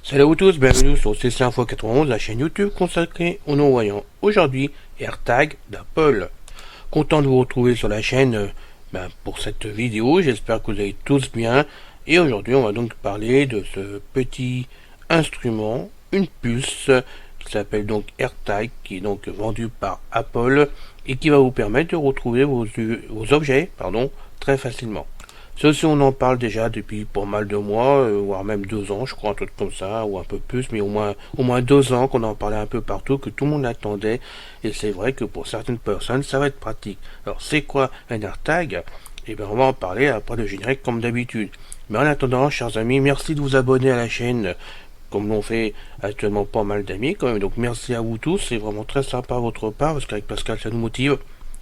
Salut à vous tous, bienvenue sur CC Info 91, la chaîne YouTube consacrée aux non-voyants. Aujourd'hui, AirTag d'Apple. Content de vous retrouver sur la chaîne pour cette vidéo, j'espère que vous allez tous bien. Et aujourd'hui, on va donc parler de ce petit instrument, une puce, qui s'appelle donc AirTag, qui est donc vendu par Apple et qui va vous permettre de retrouver vos objets très facilement. Ceci, on en parle déjà depuis pas mal de mois, voire même 2 ans, je crois, un truc comme ça, ou un peu plus, mais au moins 2 ans qu'on en parlait un peu partout, que tout le monde attendait, et c'est vrai que pour certaines personnes, ça va être pratique. Alors, c'est quoi un AirTag? Eh bien, on va en parler après le générique comme d'habitude. Mais en attendant, chers amis, merci de vous abonner à la chaîne, comme l'ont fait actuellement pas mal d'amis quand même, donc merci à vous tous, c'est vraiment très sympa à votre part, parce qu'avec Pascal, ça nous motive.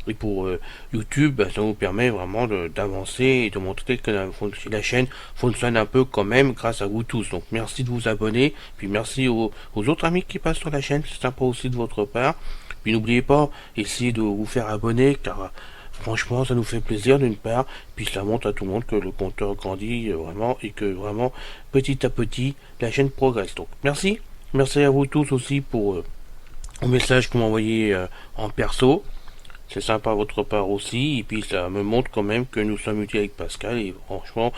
Et pour YouTube, ça nous permet vraiment d'avancer et de montrer que la chaîne fonctionne un peu quand même grâce à vous tous. Donc merci de vous abonner, puis merci aux autres amis qui passent sur la chaîne, c'est sympa aussi de votre part. Puis n'oubliez pas, essayez de vous faire abonner, car franchement ça nous fait plaisir d'une part, puis ça montre à tout le monde que le compteur grandit vraiment, et que vraiment petit à petit la chaîne progresse. Donc merci à vous tous aussi pour le message que vous m'envoyez en perso. C'est sympa à votre part aussi, et puis ça me montre quand même que nous sommes utiles avec Pascal, et franchement,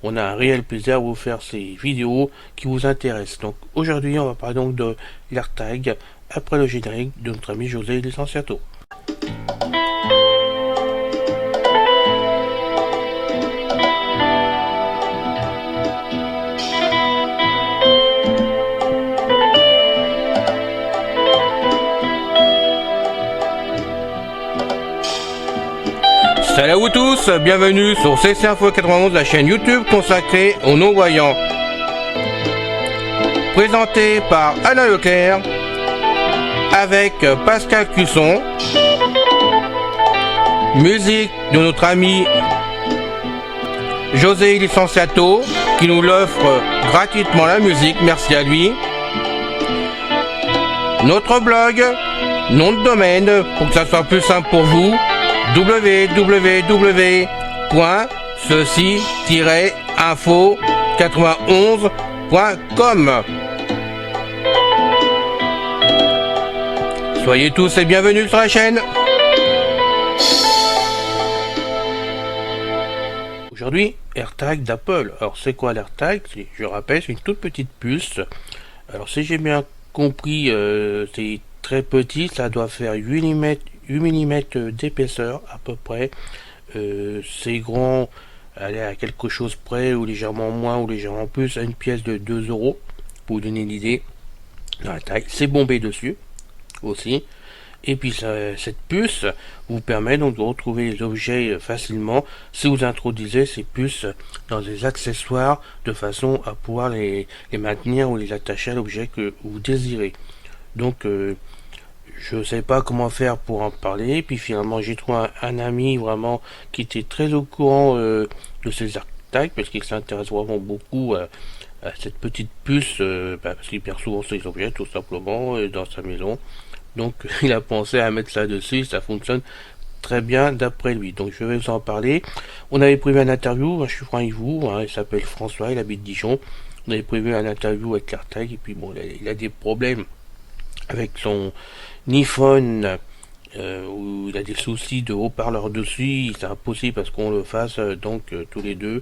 on a un réel plaisir à vous faire ces vidéos qui vous intéressent. Donc aujourd'hui, on va parler donc de l'AirTag, après le générique de notre ami José Licenciato. Salut à vous tous, bienvenue sur CC Info 91, la chaîne YouTube consacrée aux non-voyants. Présenté par Alain Leclerc, avec Pascal Cusson. Musique de notre ami José Licenciato, qui nous l'offre gratuitement la musique, merci à lui. Notre blog, nom de domaine, pour que ça soit plus simple pour vous, www.ceci-info91.com. Soyez tous et bienvenus sur la chaîne. Aujourd'hui, AirTag d'Apple. Alors c'est quoi l'AirTag? Je rappelle, c'est une toute petite puce. Alors si j'ai bien compris, c'est très petit, ça doit faire 8 mm d'épaisseur à peu près. C'est grand, aller à quelque chose près, ou légèrement moins, ou légèrement plus, à une pièce de 2 euros, pour vous donner une idée de la taille. C'est bombé dessus aussi. Et puis cette puce vous permet donc de retrouver les objets facilement si vous introduisez ces puces dans des accessoires, de façon à pouvoir les maintenir ou les attacher à l'objet que vous désirez. Donc je ne sais pas comment faire pour en parler, puis finalement j'ai trouvé un ami vraiment qui était très au courant de ces AirTags, parce qu'il s'intéresse vraiment beaucoup à cette petite puce, parce qu'il perd souvent ses objets tout simplement dans sa maison. Donc il a pensé à mettre ça dessus, ça fonctionne très bien d'après lui. Donc je vais vous en parler. On avait prévu une interview, je suis franc avec vous, il s'appelle François, il habite Dijon. On avait prévu une interview avec AirTag, et puis bon, il a des problèmes avec son iPhone, où il a des soucis de haut-parleur dessus. C'est impossible parce qu'on le fasse tous les deux.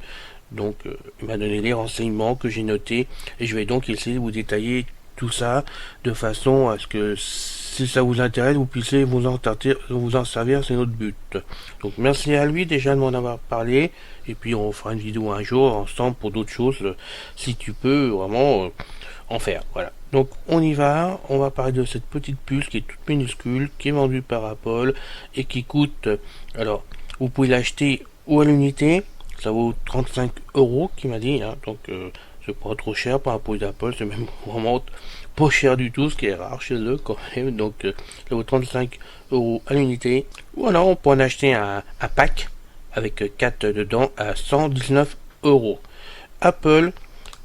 Donc il m'a donné les renseignements que j'ai notés, et je vais donc essayer de vous détailler tout ça de façon à ce que si ça vous intéresse, vous puissiez vous en servir, c'est notre but. Donc merci à lui déjà de m'en avoir parlé, et puis on fera une vidéo un jour ensemble pour d'autres choses, si tu peux vraiment en faire. Voilà. Donc on y va, on va parler de cette petite puce qui est toute minuscule, qui est vendue par Apple, et qui coûte, alors vous pouvez l'acheter ou à l'unité, ça vaut 35 euros qu'il m'a dit, donc c'est pas trop cher par un produit d'Apple, c'est même vraiment pas cher du tout, ce qui est rare chez eux quand même. Donc ça vaut 35 euros à l'unité, ou alors on peut en acheter un pack avec 4 dedans à 119 euros. Apple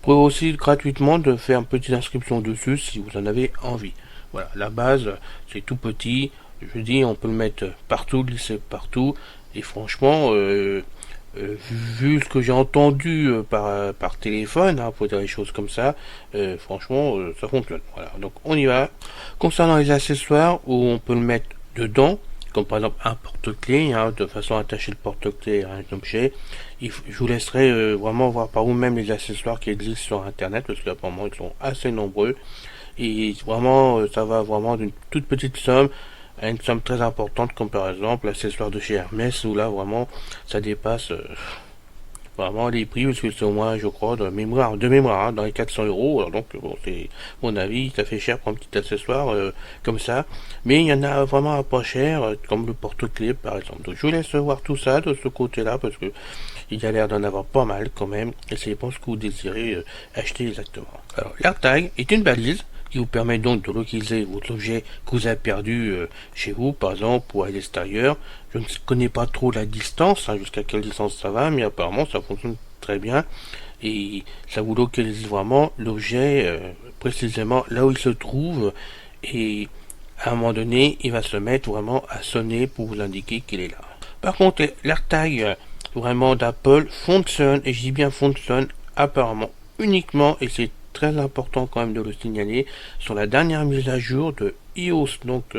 prévoit aussi gratuitement de faire une petite inscription dessus si vous en avez envie. Voilà, la base c'est tout petit, je dis on peut le mettre partout, glisser partout, et franchement vu ce que j'ai entendu par téléphone, hein, pour dire les choses comme ça, franchement, ça fonctionne. Voilà, donc on y va. Concernant les accessoires, où on peut le mettre dedans, comme par exemple un porte-clés, hein, de façon à attacher le porte-clés à un objet, je vous laisserai vraiment voir par vous-même les accessoires qui existent sur Internet, parce qu'apparemment ils sont assez nombreux, et vraiment, ça va vraiment d'une toute petite somme à une somme très importante, comme par exemple l'accessoire de chez Hermès, où là vraiment ça dépasse vraiment les prix, parce que c'est au moins, je crois, de mémoire, hein, dans les 400 euros. Alors donc, bon, c'est mon avis, ça fait cher pour un petit accessoire comme ça. Mais il y en a vraiment à pas cher, comme le porte-clés par exemple. Donc je vous laisse voir tout ça de ce côté-là, parce que il y a l'air d'en avoir pas mal quand même. Et c'est pas ce que vous désirez acheter exactement. Alors, l'AirTag est une balise qui vous permet donc de localiser votre objet que vous avez perdu chez vous, par exemple, ou à l'extérieur. Je ne connais pas trop la distance, hein, jusqu'à quelle distance ça va, mais apparemment ça fonctionne très bien. Et ça vous localise vraiment l'objet précisément là où il se trouve. Et à un moment donné, il va se mettre vraiment à sonner pour vous indiquer qu'il est là. Par contre, l'AirTag vraiment d'Apple fonctionne, et je dis bien fonctionne, apparemment uniquement, et c'est très important quand même de le signaler, sur la dernière mise à jour de iOS. Donc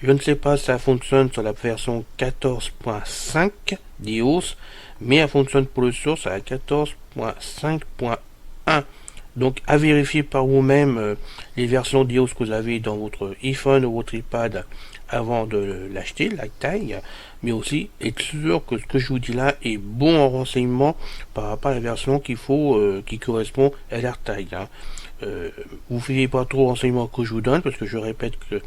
je ne sais pas si ça fonctionne sur la version 14.5 d'iOS, mais elle fonctionne pour le source à la 14.5.1. Donc à vérifier par vous-même les versions d'iOS que vous avez dans votre iPhone ou votre iPad avant de l'acheter, la taille, mais aussi être sûr que ce que je vous dis là est bon en renseignement par rapport à la version qu'il faut, qui correspond à l'AirTag. Hein. Vous ne fiez pas trop aux renseignements que je vous donne, parce que je répète que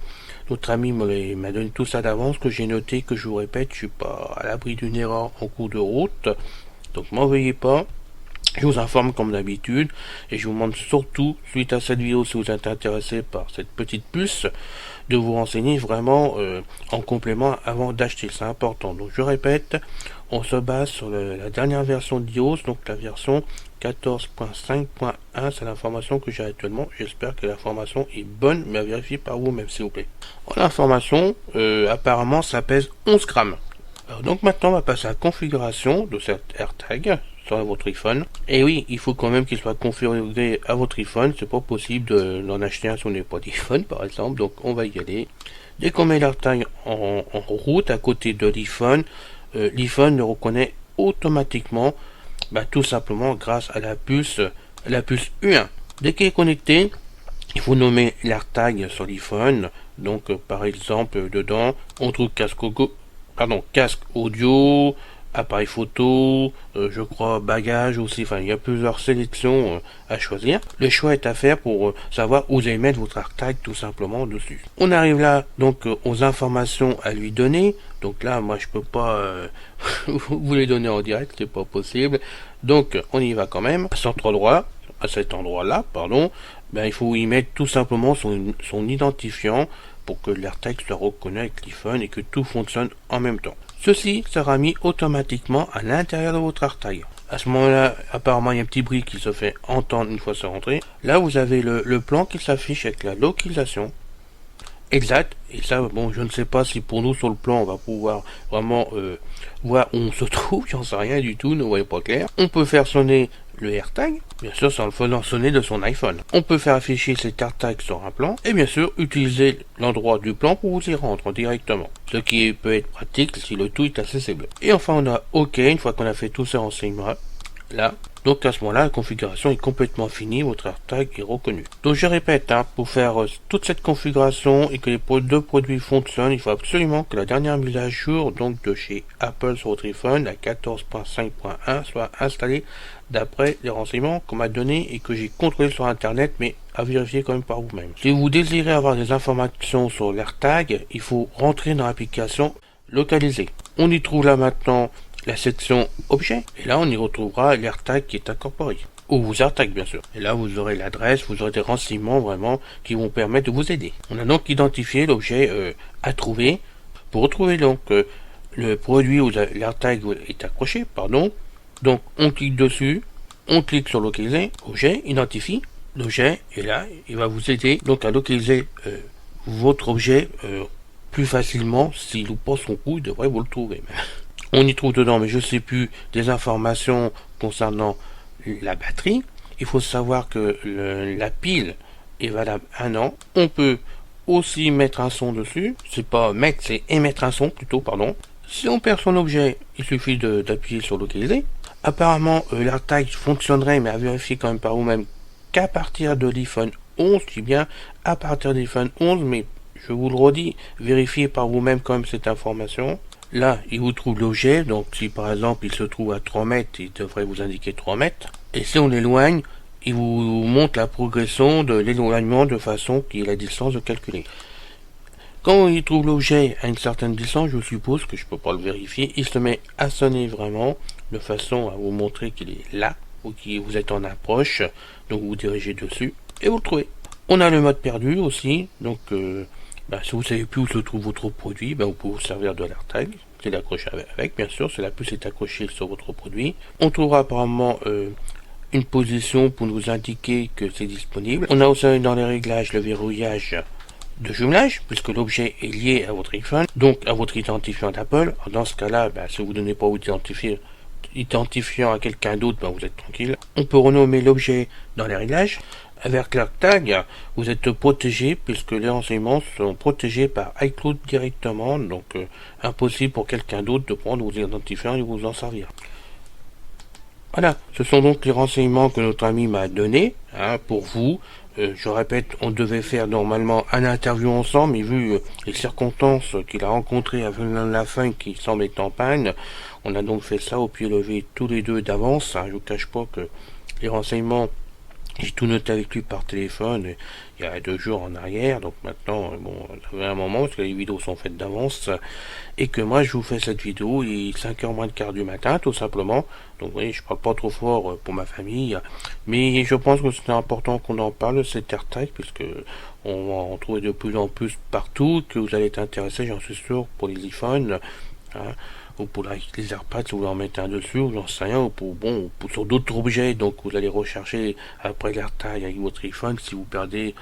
notre ami m'a donné tout ça d'avance, que j'ai noté, que je vous répète, je suis pas à l'abri d'une erreur en cours de route, donc m'en veuillez pas. Je vous informe comme d'habitude, et je vous demande surtout, suite à cette vidéo, si vous êtes intéressé par cette petite puce, de vous renseigner vraiment en complément avant d'acheter, c'est important. Donc je répète, on se base sur la dernière version d'iOS, donc la version 14.5.1, c'est l'information que j'ai actuellement. J'espère que l'information est bonne, mais à vérifier par vous-même s'il vous plaît. L'information, apparemment ça pèse 11 grammes. Alors donc maintenant on va passer à la configuration de cet AirTag sur votre iPhone. Et oui, il faut quand même qu'il soit configuré à votre iPhone. C'est pas possible d'en acheter un si on n'est pas d'iPhone par exemple. Donc on va y aller. Dès qu'on met l'AirTag en route à côté de l'iPhone le reconnaît automatiquement, tout simplement grâce à la puce U1. Dès qu'il est connecté, il faut nommer l'AirTag sur l'iPhone. Donc par exemple dedans on trouve casque audio, appareil photo, je crois bagage aussi, enfin il y a plusieurs sélections à choisir. Le choix est à faire pour savoir où vous allez mettre votre AirTag tout simplement dessus. On arrive là donc aux informations à lui donner. Donc là moi je peux pas vous les donner en direct, c'est pas possible. Donc on y va quand même. À cet endroit-là, il faut y mettre tout simplement son identifiant pour que l'AirTag soit reconnu avec l'iPhone et que tout fonctionne en même temps. Ceci sera mis automatiquement à l'intérieur de votre AirTag. À ce moment-là, apparemment, il y a un petit bruit qui se fait entendre une fois c'est rentré. Là, vous avez le plan qui s'affiche avec la localisation exacte. Et ça, bon, je ne sais pas si pour nous sur le plan, on va pouvoir vraiment voir où on se trouve. J'en sais rien du tout, ne voyez pas clair. On peut faire sonner le AirTag, bien sûr, c'est en le faisant sonner de son iPhone. On peut faire afficher cet AirTag sur un plan, et bien sûr, utiliser l'endroit du plan pour vous y rendre directement. Ce qui peut être pratique si le tout est accessible. Et enfin, on a OK, une fois qu'on a fait tous ces renseignements, là. Donc à ce moment-là, la configuration est complètement finie, votre AirTag est reconnu. Donc je répète, pour faire toute cette configuration et que les deux produits fonctionnent, il faut absolument que la dernière mise à jour donc de chez Apple sur votre iPhone, la 14.5.1, soit installée d'après les renseignements qu'on m'a donnés et que j'ai contrôlé sur Internet, mais à vérifier quand même par vous-même. Si vous désirez avoir des informations sur l'AirTag, il faut rentrer dans l'application localisée. On y trouve là maintenant la section objet, et là on y retrouvera l'AirTag qui est incorporé, ou vos AirTags bien sûr. Et là vous aurez l'adresse, vous aurez des renseignements vraiment qui vont permettre de vous aider. On a donc identifié l'objet à trouver. Pour retrouver donc le produit où l'AirTag est accroché, donc on clique dessus, on clique sur localiser, objet, identifie l'objet, et là il va vous aider donc à localiser votre objet plus facilement. S'il loupe pas son coup, il devrait vous le trouver. On y trouve dedans, mais je sais plus, des informations concernant la batterie. Il faut savoir que la pile est valable 1 an. On peut aussi mettre un son dessus. C'est pas mettre, c'est émettre un son plutôt, pardon. Si on perd son objet, il suffit d'appuyer sur localiser. Apparemment, l'AirTag fonctionnerait, mais à vérifier quand même par vous-même qu'à partir de l'iPhone 11, je dis bien à partir de l'iPhone 11, mais je vous le redis, vérifiez par vous-même quand même cette information. Là, il vous trouve l'objet, donc si par exemple il se trouve à 3 mètres, il devrait vous indiquer 3 mètres. Et si on l'éloigne, il vous montre la progression de l'éloignement de façon qu'il ait la distance de calculer. Quand il trouve l'objet à une certaine distance, je suppose que je ne peux pas le vérifier, il se met à sonner vraiment de façon à vous montrer qu'il est là ou que vous êtes en approche, donc vous dirigez dessus et vous le trouvez. On a le mode perdu aussi, donc si vous ne savez plus où se trouve votre produit, vous pouvez vous servir de l'AirTag, c'est l'accrocher avec, bien sûr, c'est la puce est accrochée sur votre produit. On trouvera apparemment une position pour nous indiquer que c'est disponible. On a aussi dans les réglages le verrouillage de jumelage, puisque l'objet est lié à votre iPhone, donc à votre identifiant d'Apple. Dans ce cas-là, si vous ne donnez pas votre identifiant à quelqu'un d'autre, vous êtes tranquille. On peut renommer l'objet dans les réglages. Avec l'AirTag, vous êtes protégé puisque les renseignements sont protégés par iCloud directement, donc impossible pour quelqu'un d'autre de prendre vos identifiants et vous en servir. Voilà, ce sont donc les renseignements que notre ami m'a donnés pour vous. Je répète, on devait faire normalement un interview ensemble, mais vu les circonstances qu'il a rencontrées avec la fin qui semble être en panne, on a donc fait ça au pied levé tous les deux d'avance. Je ne vous cache pas que les renseignements, j'ai tout noté avec lui par téléphone il y a 2 jours en arrière, donc maintenant, ça fait un moment parce que les vidéos sont faites d'avance, et que moi je vous fais cette vidéo, il est 5h moins de quart du matin, tout simplement, donc vous voyez, je parle pas trop fort pour ma famille, mais je pense que c'est important qu'on en parle, cet AirTag, puisque on va en trouver de plus en plus partout, que vous allez être intéressé, j'en suis sûr, pour les iPhones, ou pour les AirPods, si vous en mettez un dessus, ou j'en sais rien, ou pour sur d'autres objets, donc vous allez rechercher après l'AirTag avec votre iPhone, si vous perdez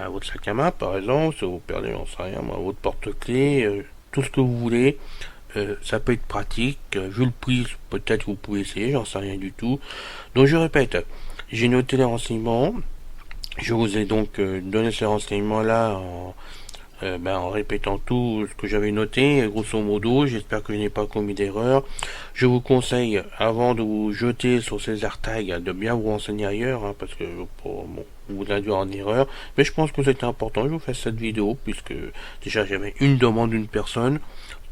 votre sac à main par exemple, si vous perdez, j'en sais rien, votre porte-clés, tout ce que vous voulez, ça peut être pratique, vu le prix, peut-être que vous pouvez essayer, j'en sais rien du tout. Donc je répète, j'ai noté les renseignements, je vous ai donc donné ces renseignements là en répétant tout ce que j'avais noté, grosso modo. J'espère que je n'ai pas commis d'erreur. Je vous conseille, avant de vous jeter sur ces AirTags, de bien vous renseigner ailleurs, parce que vous induire en erreur. Mais je pense que c'est important. Je vous fais cette vidéo, puisque déjà j'avais une demande d'une personne.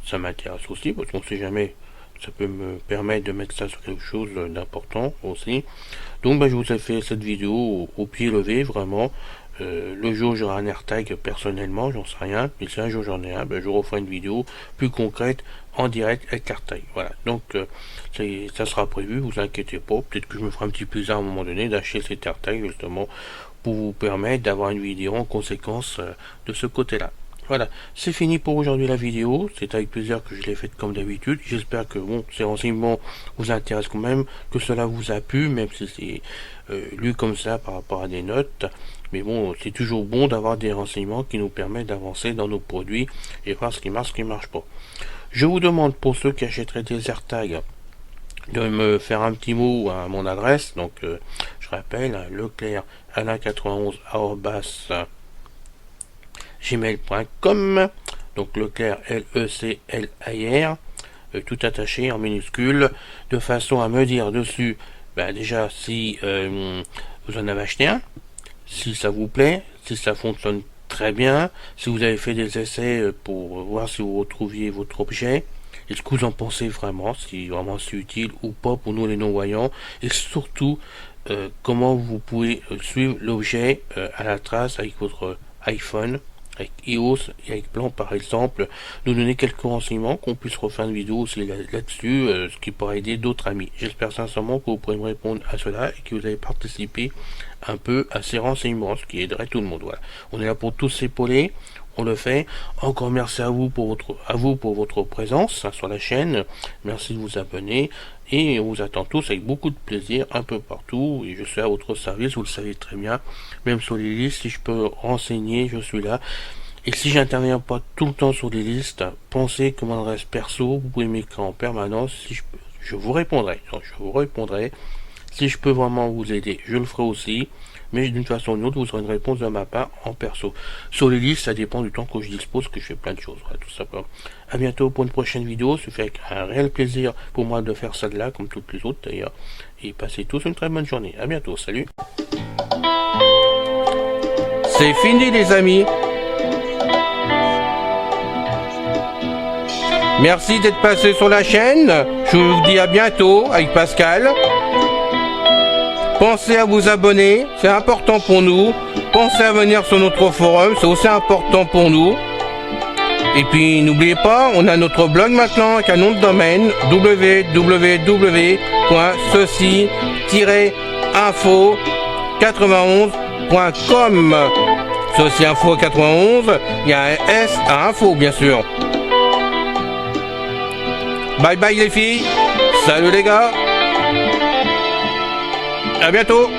Ça m'intéresse aussi, parce qu'on ne sait jamais. Ça peut me permettre de mettre ça sur quelque chose d'important aussi. Donc je vous ai fait cette vidéo au pied levé, vraiment. Le jour où j'aurai un AirTag personnellement, j'en sais rien, mais si un jour j'en ai un, je referai une vidéo plus concrète en direct avec l'AirTag. Voilà, donc ça sera prévu, vous inquiétez pas, peut-être que je me ferai un petit plaisir à un moment donné d'acheter cet AirTag justement pour vous permettre d'avoir une vidéo en conséquence de ce côté-là. Voilà, c'est fini pour aujourd'hui la vidéo, c'est avec plaisir que je l'ai faite comme d'habitude, j'espère que ces renseignements vous intéressent quand même, que cela vous a plu, même si c'est lu comme ça par rapport à des notes, mais c'est toujours bon d'avoir des renseignements qui nous permettent d'avancer dans nos produits et voir ce qui marche pas. Je vous demande pour ceux qui achèteraient des AirTags de me faire un petit mot à mon adresse, donc je rappelle, Leclerc Alain91 gmail.com, donc Leclerc Leclair, tout attaché en minuscule, de façon à me dire dessus, déjà si vous en avez acheté un, si ça vous plaît, si ça fonctionne très bien, si vous avez fait des essais pour voir si vous retrouviez votre objet, est-ce que vous en pensez vraiment, si vraiment c'est utile ou pas pour nous les non-voyants, et surtout comment vous pouvez suivre l'objet à la trace avec votre iPhone, avec iOS et avec Plan par exemple, nous donner quelques renseignements, qu'on puisse refaire une vidéo aussi là-dessus, ce qui pourra aider d'autres amis. J'espère sincèrement que vous pourrez me répondre à cela et que vous avez participé un peu à ces renseignements, ce qui aiderait tout le monde. Voilà. On est là pour tous s'épauler, on le fait. Encore merci à vous pour votre présence sur la chaîne. Merci de vous abonner et on vous attend tous avec beaucoup de plaisir un peu partout et je suis à votre service, vous le savez très bien. Même sur les listes, si je peux renseigner, je suis là. Et si j'interviens pas tout le temps sur les listes, pensez que mon adresse perso, vous pouvez m'écrire en permanence si je peux. Je vous répondrai. Donc, je vous répondrai. Si je peux vraiment vous aider, je le ferai aussi. Mais d'une façon ou d'une autre, vous aurez une réponse de ma part en perso. Sur les listes, ça dépend du temps que je dispose, que je fais plein de choses. Voilà, tout simplement. À bientôt pour une prochaine vidéo. Ça fait un réel plaisir pour moi de faire ça de là, comme toutes les autres d'ailleurs. Et passez tous une très bonne journée. À bientôt. Salut. C'est fini les amis. Merci d'être passé sur la chaîne. Je vous dis à bientôt avec Pascal. Pensez à vous abonner, c'est important pour nous. Pensez à venir sur notre forum, c'est aussi important pour nous. Et puis n'oubliez pas, on a notre blog maintenant avec un nom de domaine www.ceci-info91.com. Ceci Info 91, il y a un S à info bien sûr. Bye bye les filles, salut les gars, à bientôt.